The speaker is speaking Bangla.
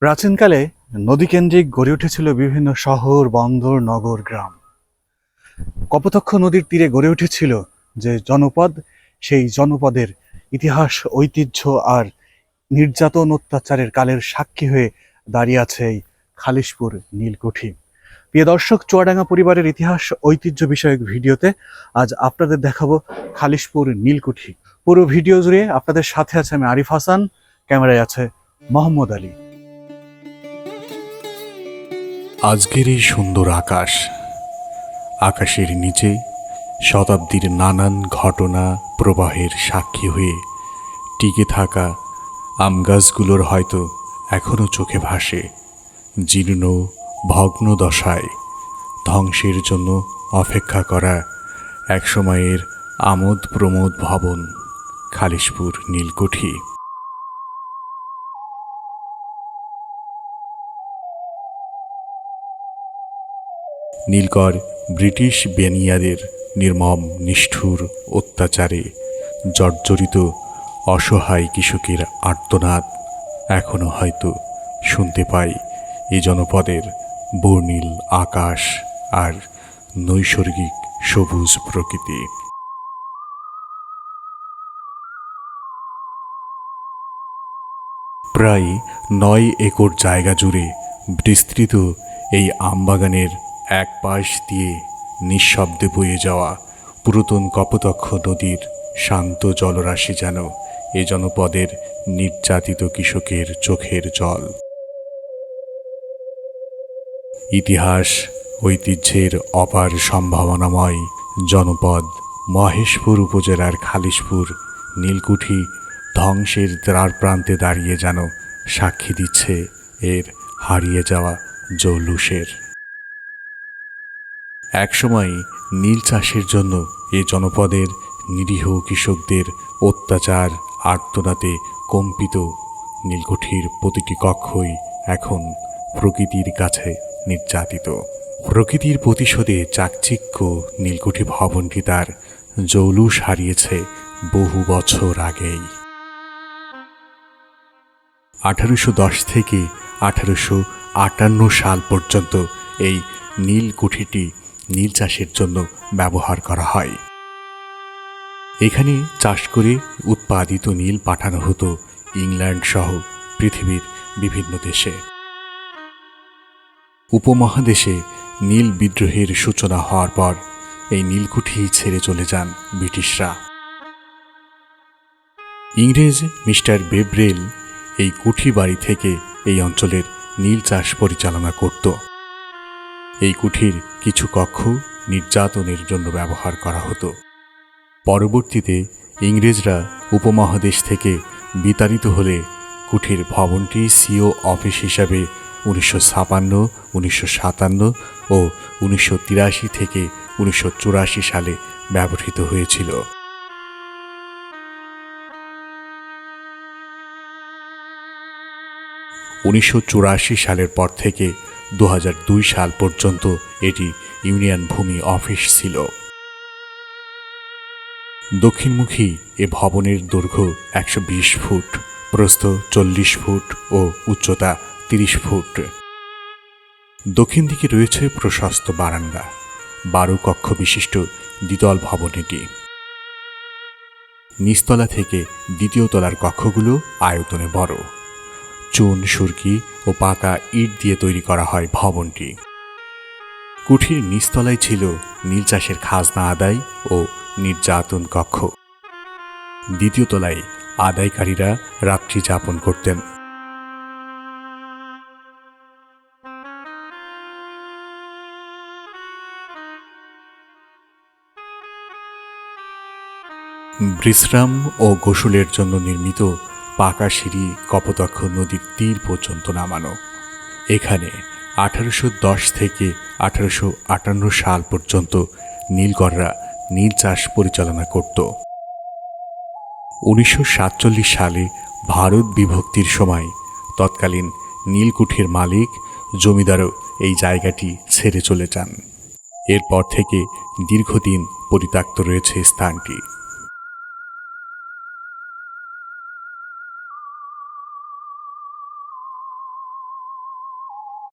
প্রাচীনকালে নদীকেন্দ্রিক গড়ে উঠেছিল বিভিন্ন শহর, বন্দর, নগর, গ্রাম। কপোতাক্ষ নদীর তীরে গড়ে উঠেছিল যে জনপদ, সেই জনপদের ইতিহাস, ঐতিহ্য আর নির্যাতন অত্যাচারের কালের সাক্ষী হয়ে দাঁড়িয়ে আছে এই খালিশপুর নীলকুঠি। প্রিয় দর্শক, চুয়াডাঙ্গা পরিবারের ইতিহাস ঐতিহ্য বিষয়ক ভিডিওতে আজ আপনাদের দেখাবো খালিশপুর নীলকুঠি। পুরো ভিডিও জুড়ে আপনাদের সাথে আছে আমি আরিফ হাসান, ক্যামেরায় আছে মোহাম্মদ আলী। আজকের এই সুন্দর আকাশের নিচে শতাব্দীর নানান ঘটনা প্রবাহের সাক্ষী হয়ে টিকে থাকা আমগাছগুলোর হয়তো এখনো চোখে ভাসে জীর্ণ ভগ্ন দশায়, ধ্বংসের জন্য অপেক্ষা করা একসময়ের আমোদ প্রমোদ ভবন খালিশপুর নীলকুঠি। নীলকর ব্রিটিশ বেনিয়াদের নির্মম নিষ্ঠুর অত্যাচারে জর্জরিত অসহায় কৃষকের আর্তনাদ এখনো হয়তো শুনতে পাই এই জনপদের বর্ণিল আকাশ আর নৈসর্গিক সবুজ প্রকৃতি। প্রায় 9 একর জায়গা জুড়ে বিস্তৃত এই আমবাগানের এক পাশ দিয়ে নিঃশব্দে বয়ে যাওয়া পুরাতন কপোতাক্ষ নদীর শান্ত জলরাশি যেন এ জনপদের নির্যাতিত কৃষকের চোখের জল। ইতিহাস ঐতিহ্যের অপার সম্ভাবনাময় জনপদ মহেশপুর উপজেলার খালিশপুর নীলকুঠি ধ্বংসের দ্বার প্রান্তে দাঁড়িয়ে যেন সাক্ষী দিচ্ছে এর হারিয়ে যাওয়া জৌলুসের। একসময় নীল চাষের জন্য এ জনপদের নিরীহ কৃষকদের অত্যাচার আর্তনাদে কম্পিত নীলকুঠির প্রতিটি কক্ষই এখন প্রকৃতির কাছে নির্যাতিত। প্রকৃতির প্রতিশোধে চাকচিক্য নীলকুঠি ভবনটি তার জৌলুস হারিয়েছে বহু বছর আগেই। 1810 থেকে 1858 সাল পর্যন্ত এই নীলকুঠিটি নীল চাষের জন্য ব্যবহার করা হয়। এখানে চাষ করে উৎপাদিত নীল পাঠানো হতো ইংল্যান্ড সহ পৃথিবীর বিভিন্ন দেশে। উপমহাদেশে নীল বিদ্রোহের সূচনা হওয়ার পর এই নীলকুঠি ছেড়ে চলে যান ব্রিটিশরা। ইংরেজ মিস্টার বেব্রেল এই কুঠি বাড়ি থেকে এই অঞ্চলের নীল চাষ পরিচালনা করত। এই কুঠির কিছু কক্ষ নির্যাতনের জন্য ব্যবহার করা হতো। পরবর্তীতে ইংরেজরা উপমহাদেশ থেকে বিতাড়িত হলে কুঠির ভবনটি সিও অফিস হিসাবে 1956, 1957 ও 1983 থেকে 1984 সালে ব্যবহৃত হয়েছিল। 1984 সালের পর থেকে 2002 সাল পর্যন্ত এটি ইউনিয়ন ভূমি অফিস ছিল। দক্ষিণমুখী এ ভবনের দৈর্ঘ্য 120 ফুট, প্রস্থ 40 ফুট ও উচ্চতা 30 ফুট। দক্ষিণ দিকে রয়েছে প্রশস্ত বারান্দা। 12 কক্ষ বিশিষ্ট দ্বিতল ভবন এটি। নিচতলা থেকে দ্বিতীয় তলার কক্ষগুলো আয়তনে বড়। চুন, সুরকি ও পাকা ইট দিয়ে তৈরি করা হয় ভবনটি। কুঠির নিচতলায় ছিল নীল চাষের খাজনা আদায় ও নির্যাতন কক্ষ। দ্বিতীয় তলায় আদায়কারীরা রাত্রি যাপন করতেন। বিশ্রাম ও গোসলের জন্য নির্মিত পাকা সিঁড়ি কপোতাক্ষ নদীর তীর পর্যন্ত নামানো। এখানে 1810 থেকে 1858 সাল পর্যন্ত নীলকররা নীল চাষ পরিচালনা করত। 1947 সালে ভারত বিভক্তির সময় তৎকালীন নীলকুঠির মালিক জমিদারও এই জায়গাটি ছেড়ে চলে যান। এরপর থেকে দীর্ঘদিন পরিত্যক্ত রয়েছে স্থানটি।